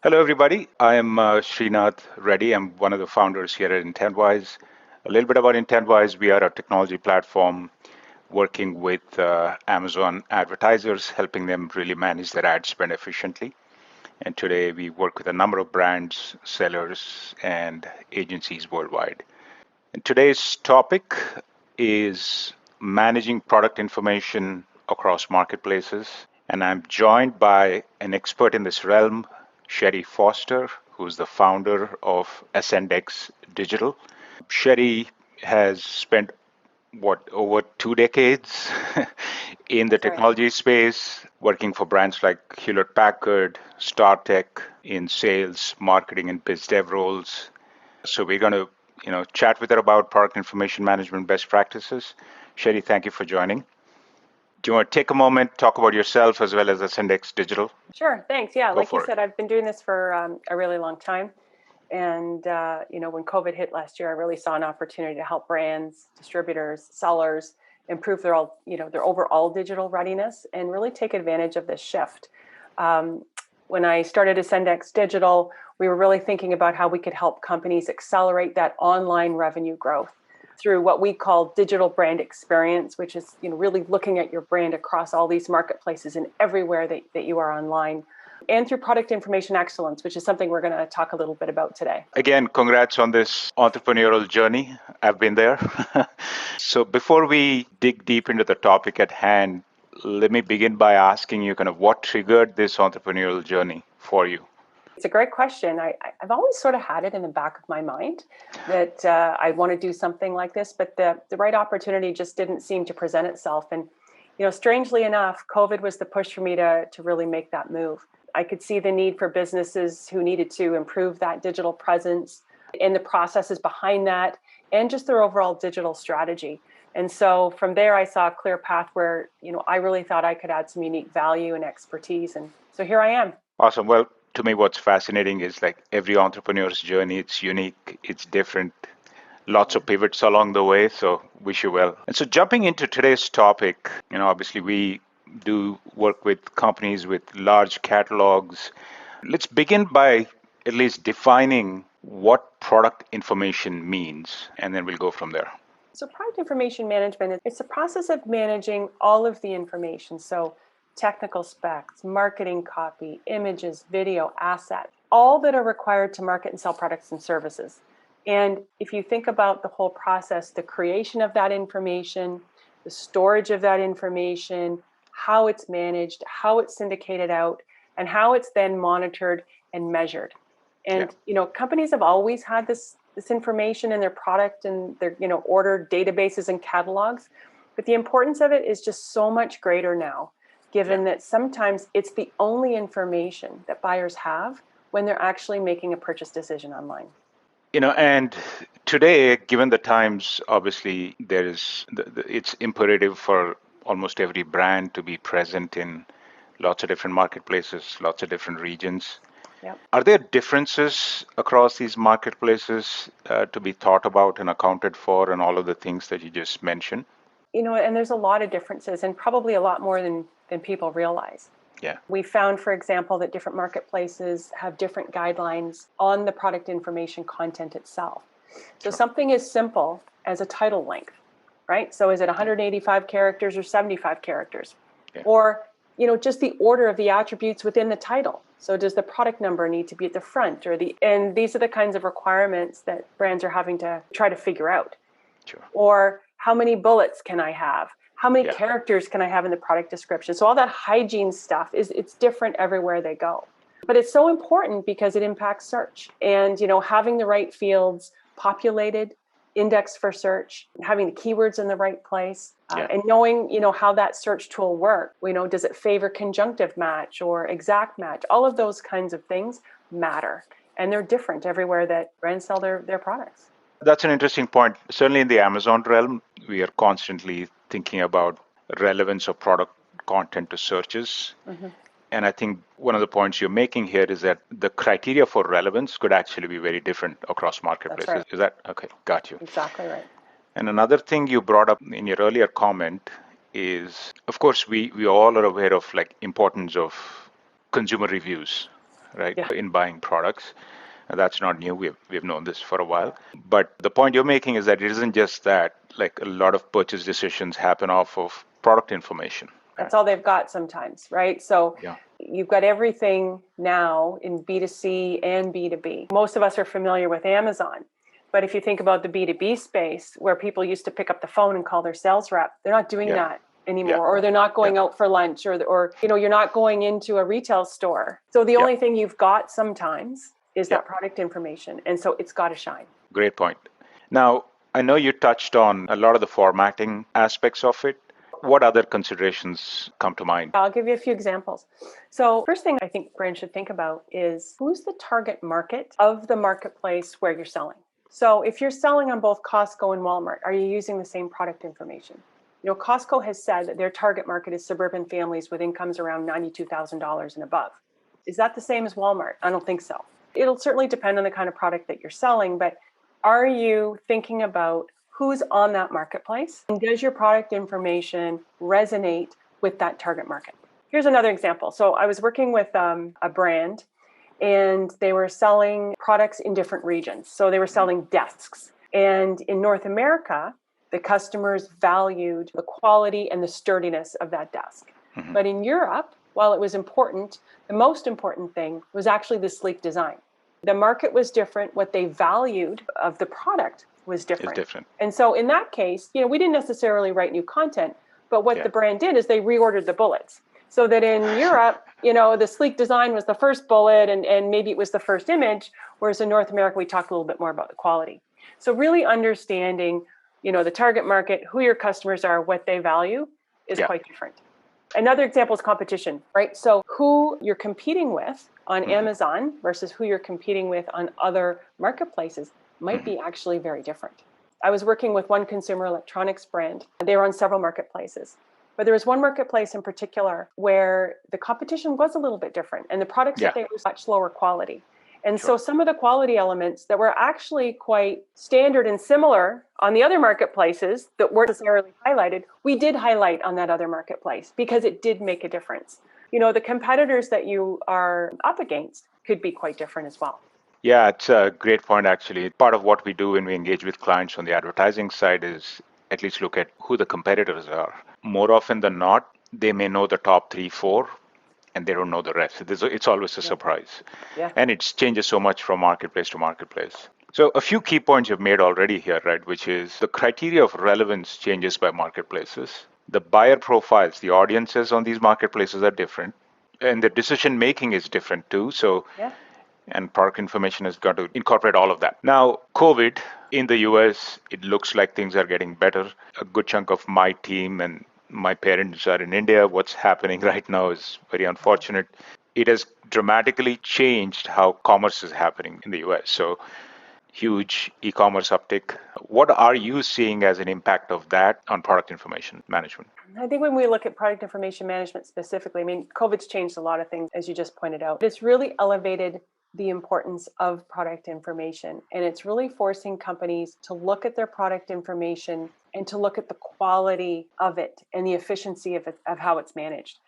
Hello, everybody. I am Sreenath Reddy. I'm one of the founders here at Intentwise. A little bit about Intentwise. We are a technology platform working with Amazon advertisers, helping them really manage their ad spend efficiently. And today we work with a number of brands, sellers, and agencies worldwide. And today's topic is managing product information across marketplaces. And I'm joined by an expert in this realm, Sherry Foster, who's the founder of AscendX Digital. Sherry has spent over 2 decades in the That's right. technology space, working for brands like Hewlett Packard, StarTech in sales, marketing, and biz dev roles. So we're going to, chat with her about product information management best practices. Sherry, thank you for joining. Do you want to take a moment, talk about yourself as well as AscendX Digital? Sure. Thanks. Yeah, Go like you for it. said, I've been doing this for a really long time. And, when COVID hit last year, I really saw an opportunity to help brands, distributors, sellers improve their overall digital readiness and really take advantage of this shift. When I started AscendX Digital, we were really thinking about how we could help companies accelerate that online revenue growth through what we call digital brand experience, which is really looking at your brand across all these marketplaces and everywhere that you are online, and through product information excellence, which is something we're going to talk a little bit about today. Again, congrats on this entrepreneurial journey. I've been there. So before we dig deep into the topic at hand, let me begin by asking you kind of what triggered this entrepreneurial journey for you? It's a great question. I've always sort of had it in the back of my mind that I want to do something like this, but the right opportunity just didn't seem to present itself. And, strangely enough, COVID was the push for me to really make that move. I could see the need for businesses who needed to improve that digital presence and the processes behind that and just their overall digital strategy. And so from there, I saw a clear path where, I really thought I could add some unique value and expertise. And so here I am. Awesome. Well, to me, what's fascinating is like every entrepreneur's journey, it's unique, it's different, lots of pivots along the way. So, wish you well. And so, jumping into today's topic, obviously, we do work with companies with large catalogs. Let's begin by at least defining what product information means, and then we'll go from there. So product information management, it's the process of managing all of the information. So technical specs, marketing copy, images, video, assets, all that are required to market and sell products and services. And if you think about the whole process, the creation of that information, the storage of that information, how it's managed, how it's syndicated out, and how it's then monitored and measured. And, companies have always had this information in their product and their, ordered databases and catalogs. But the importance of it is just so much greater now, given that sometimes it's the only information that buyers have when they're actually making a purchase decision online. And today, given the times, obviously, it's imperative for almost every brand to be present in lots of different marketplaces, lots of different regions. Yep. Are there differences across these marketplaces to be thought about and accounted for, and all of the things that you just mentioned? And there's a lot of differences, and probably a lot more than people realize. Yeah. We found, for example, that different marketplaces have different guidelines on the product information content itself. So something as simple as a title length, right? So is it 185 characters or 75 characters? Yeah. Or, just the order of the attributes within the title. So does the product number need to be at the front and these are the kinds of requirements that brands are having to try to figure out. Sure. Or how many bullets can I have? How many characters can I have in the product description? So all that hygiene stuff it's different everywhere they go. But it's so important because it impacts search. And, having the right fields populated, indexed for search, having the keywords in the right place, and knowing, how that search tool works. Does it favor conjunctive match or exact match? All of those kinds of things matter. And they're different everywhere that brands sell their products. That's an interesting point. Certainly in the Amazon realm, we are constantly thinking about relevance of product content to searches. Mm-hmm. And I think one of the points you're making here is that the criteria for relevance could actually be very different across marketplaces. That's right. Is that okay? Got you. Exactly right. And another thing you brought up in your earlier comment is, of course, we all are aware of like importance of consumer reviews, right, Yeah. in buying products. And that's not new. We've known this for a while. But the point you're making is that it isn't just that, like a lot of purchase decisions happen off of product information. That's all they've got sometimes, right? So Yeah. you've got everything now in B2C and B2B. Most of us are familiar with Amazon. But if you think about the B2B space where people used to pick up the phone and call their sales rep, they're not doing Yeah. that anymore, Yeah. or they're not going out for lunch, or you're not going into a retail store. So the only thing you've got sometimes is that product information. And so it's got to shine. Great point. Now, I know you touched on a lot of the formatting aspects of it. What other considerations come to mind? I'll give you a few examples. So first thing I think brands should think about is who's the target market of the marketplace where you're selling. So if you're selling on both Costco and Walmart, are you using the same product information? Costco has said that their target market is suburban families with incomes around $92,000 and above. Is that the same as Walmart? I don't think so. It'll certainly depend on the kind of product that you're selling, but are you thinking about who's on that marketplace? And does your product information resonate with that target market? Here's another example. So I was working with a brand, and they were selling products in different regions. So they were selling desks. And in North America, the customers valued the quality and the sturdiness of that desk. Mm-hmm. But in Europe, while it was important, the most important thing was actually the sleek design. The market was different. What they valued of the product was different. It's different. And so in that case, we didn't necessarily write new content, but what the brand did is they reordered the bullets. So that in Europe, the sleek design was the first bullet and maybe it was the first image, whereas in North America, we talked a little bit more about the quality. So really understanding, the target market, who your customers are, what they value is quite different. Another example is competition, right? So who you're competing with on Amazon versus who you're competing with on other marketplaces might be actually very different. I was working with one consumer electronics brand. They were on several marketplaces. But there was one marketplace in particular where the competition was a little bit different and the products that they were much lower quality. And so some of the quality elements that were actually quite standard and similar on the other marketplaces that weren't necessarily highlighted, we did highlight on that other marketplace because it did make a difference. The competitors that you are up against could be quite different as well. Yeah, it's a great point, actually. Part of what we do when we engage with clients on the advertising side is at least look at who the competitors are. More often than not, they may know the top 3, 4, and they don't know the rest. It's always a surprise. Yeah. And it changes so much from marketplace to marketplace. So a few key points you've made already here, right, which is the criteria of relevance changes by marketplaces. The buyer profiles, the audiences on these marketplaces are different. And the decision making is different too. So and product information has got to incorporate all of that. Now, COVID in the US, it looks like things are getting better. A good chunk of my team and my parents are in India. What's happening right now is very unfortunate. It has dramatically changed how commerce is happening in the US. So, huge e-commerce uptick. What are you seeing as an impact of that on product information management? I think when we look at product information management specifically, COVID's changed a lot of things, as you just pointed out. It's really elevated the importance of product information. And it's really forcing companies to look at their product information and to look at the quality of it and the efficiency of how it's managed.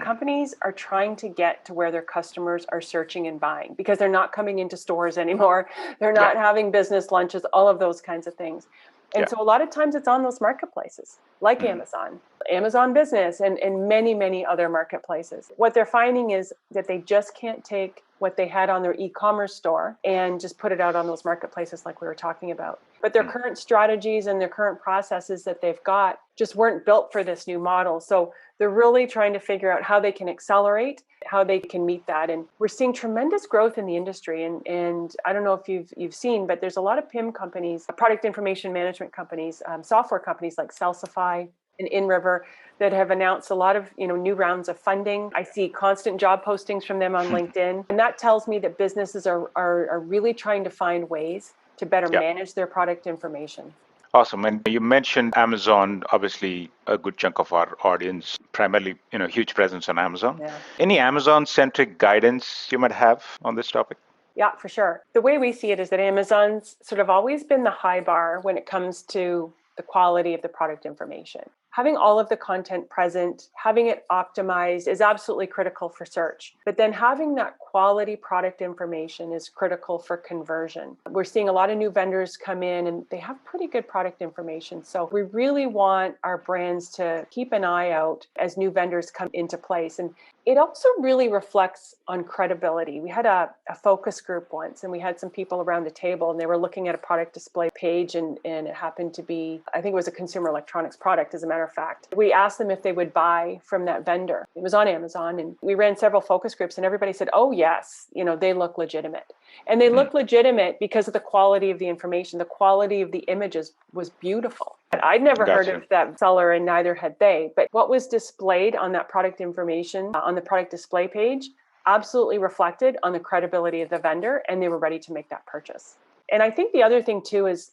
Companies are trying to get to where their customers are searching and buying because they're not coming into stores anymore. They're not having business lunches, all of those kinds of things. And so a lot of times it's on those marketplaces like Amazon Business, and many, many other marketplaces. What they're finding is that they just can't take what they had on their e-commerce store and just put it out on those marketplaces like we were talking about. But their current strategies and their current processes that they've got just weren't built for this new model. So they're really trying to figure out how they can accelerate, how they can meet that. And we're seeing tremendous growth in the industry. And I don't know if you've seen, but there's a lot of PIM companies, product information management companies, software companies like Salsify and InRiver that have announced a lot of new rounds of funding. I see constant job postings from them on LinkedIn. And that tells me that businesses are really trying to find ways to better manage their product information. Awesome. And you mentioned Amazon, obviously a good chunk of our audience, primarily, huge presence on Amazon. Yeah. Any Amazon-centric guidance you might have on this topic? Yeah, for sure. The way we see it is that Amazon's sort of always been the high bar when it comes to the quality of the product information. Having all of the content present, having it optimized is absolutely critical for search. But then having that quality product information is critical for conversion. We're seeing a lot of new vendors come in and they have pretty good product information. So we really want our brands to keep an eye out as new vendors come into place. And it also really reflects on credibility. We had a focus group once, and we had some people around the table, and they were looking at a product display page, and it happened to be, I think it was a consumer electronics product, as a matter of fact. We asked them if they would buy from that vendor. It was on Amazon, and we ran several focus groups, and everybody said, oh, yes, they look legitimate. And they look legitimate because of the quality of the information. The quality of the images was beautiful. I'd never heard of that seller, and neither had they. But what was displayed on that product information on the product display page absolutely reflected on the credibility of the vendor, and they were ready to make that purchase. And I think the other thing too is,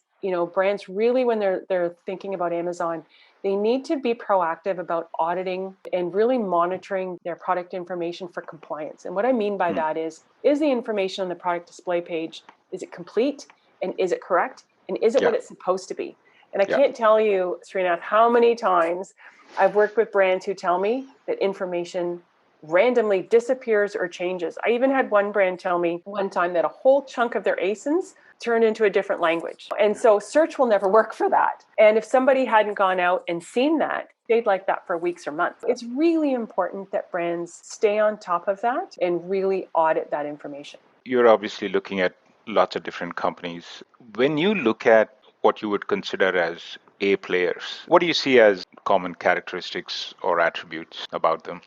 brands really, when they're thinking about Amazon, they need to be proactive about auditing and really monitoring their product information for compliance. And what I mean by that is the information on the product display page, is it complete, and is it correct, and is it what it's supposed to be? And I can't tell you, Sreenath, how many times I've worked with brands who tell me that information randomly disappears or changes. I even had one brand tell me one time that a whole chunk of their ASINs turned into a different language. And so search will never work for that. And if somebody hadn't gone out and seen that, they'd like that for weeks or months. It's really important that brands stay on top of that and really audit that information. You're obviously looking at lots of different companies. When you look at what you would consider as A players, what do you see as common characteristics or attributes about them?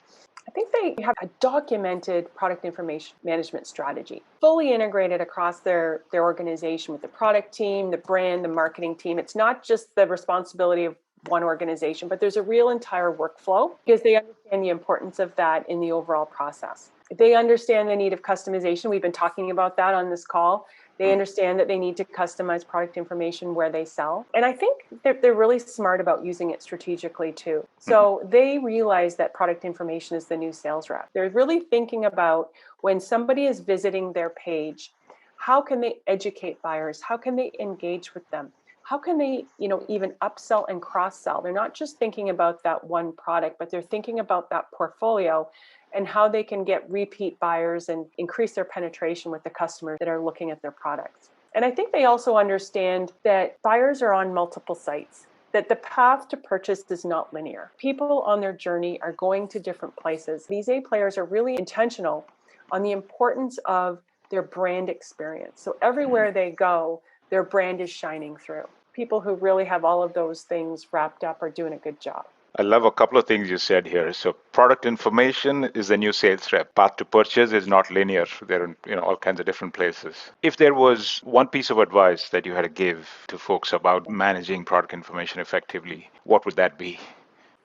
I think they have a documented product information management strategy, fully integrated across their organization with the product team, the brand, the marketing team. It's not just the responsibility of one organization, but there's a real entire workflow because they understand the importance of that in the overall process. They understand the need of customization. We've been talking about that on this call. They understand that they need to customize product information where they sell. And I think they're really smart about using it strategically too. So they realize that product information is the new sales rep. They're really thinking about when somebody is visiting their page, how can they educate buyers? How can they engage with them? How can they, even upsell and cross-sell? They're not just thinking about that one product, but they're thinking about that portfolio and how they can get repeat buyers and increase their penetration with the customers that are looking at their products. And I think they also understand that buyers are on multiple sites, that the path to purchase is not linear. People on their journey are going to different places. These A players are really intentional on the importance of their brand experience. So everywhere they go, their brand is shining through. People who really have all of those things wrapped up are doing a good job. I love a couple of things you said here. So product information is the new sales rep. Path to purchase is not linear. They're in all kinds of different places. If there was one piece of advice that you had to give to folks about managing product information effectively, what would that be?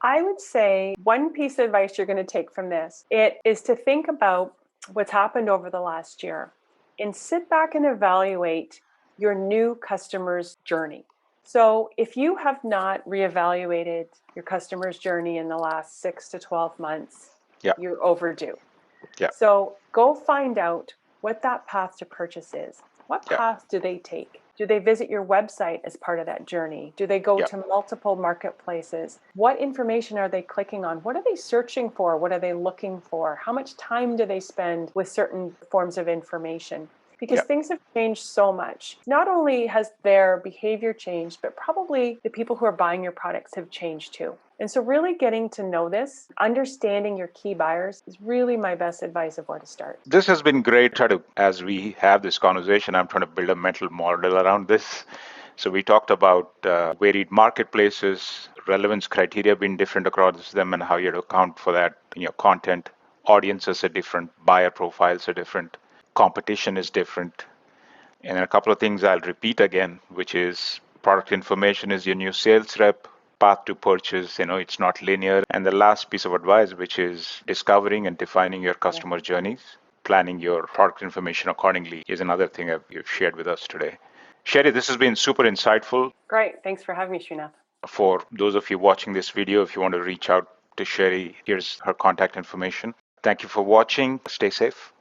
I would say one piece of advice you're going to take from this, it is to think about what's happened over the last year and sit back and evaluate your new customer's journey. So if you have not reevaluated your customer's journey in the last 6 to 12 months, you're overdue. So go find out what that path to purchase is. What path do they take? Do they visit your website as part of that journey? Do they go to multiple marketplaces? What information are they clicking on? What are they searching for? What are they looking for? How much time do they spend with certain forms of information? Because things have changed so much. Not only has their behavior changed, but probably the people who are buying your products have changed too. And so really getting to know this, understanding your key buyers is really my best advice of where to start. This has been great. As we have this conversation, I'm trying to build a mental model around this. So we talked about varied marketplaces, relevance criteria being different across them, and how you account for that in your content. Audiences are different, buyer profiles are different, competition is different. And then a couple of things I'll repeat again, which is product information is your new sales rep, path to purchase, it's not linear. And the last piece of advice, which is discovering and defining your customer journeys, planning your product information accordingly, is another thing you've shared with us today. Sherry, this has been super insightful. Great. Thanks for having me, Sreenath. For those of you watching this video, if you want to reach out to Sherry, here's her contact information. Thank you for watching. Stay safe.